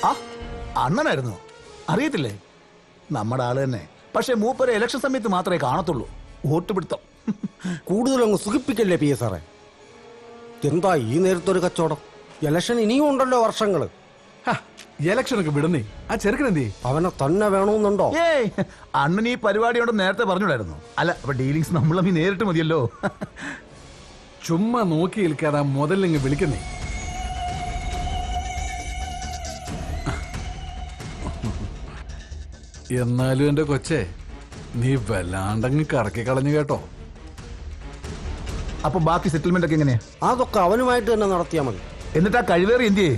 ആ അണ്ണനായിരുന്നു, അറിയത്തില്ലേ? നമ്മുടെ ആള് തന്നെ. പക്ഷെ മൂപ്പര് ഇലക്ഷൻ സമയത്ത് മാത്രമേ കാണത്തുള്ളൂ. വോട്ട് പിടുത്തം. കൂടുതലങ്ങ് സുഖിപ്പിക്കല്ലേ പി എ സാറേ. എന്താ ഈ നേരത്തൊരു കച്ചവടം? ഇലക്ഷൻ ഇനിയും ഉണ്ടല്ലോ വർഷങ്ങള്. ഇലക്ഷനൊക്കെ വിടുന്നേ. ആ ചെറുക്കനെന്തേ? അവനെ തന്നെ വേണമെന്നുണ്ടോ? ഏയ്, അണ്ണൻ ഈ പരിപാടിയോട് നേരത്തെ പറഞ്ഞിടായിരുന്നു. അല്ല, അപ്പൊ ഡീലിങ്സ് നമ്മളെ നേരിട്ട് മതിയല്ലോ. ചുമ്മാ നോക്കി നിൽക്കാതെ മുതലിങ്ങ് വിളിക്കുന്നേ. എന്നാലും എന്റെ കൊച്ചേ, നീ വല്ലാണ്ടങ്ങ് കറക്കി കളഞ്ഞു കേട്ടോ. അപ്പൊ ബാക്കി സെറ്റിൽമെന്റ് ഒക്കെ എങ്ങനെയാ? അതൊക്കെ അവനുമായിട്ട് തന്നെ നടത്തിയാൽ മതി. എന്നിട്ട് ആ കഴിവേറി എന്തിയേ?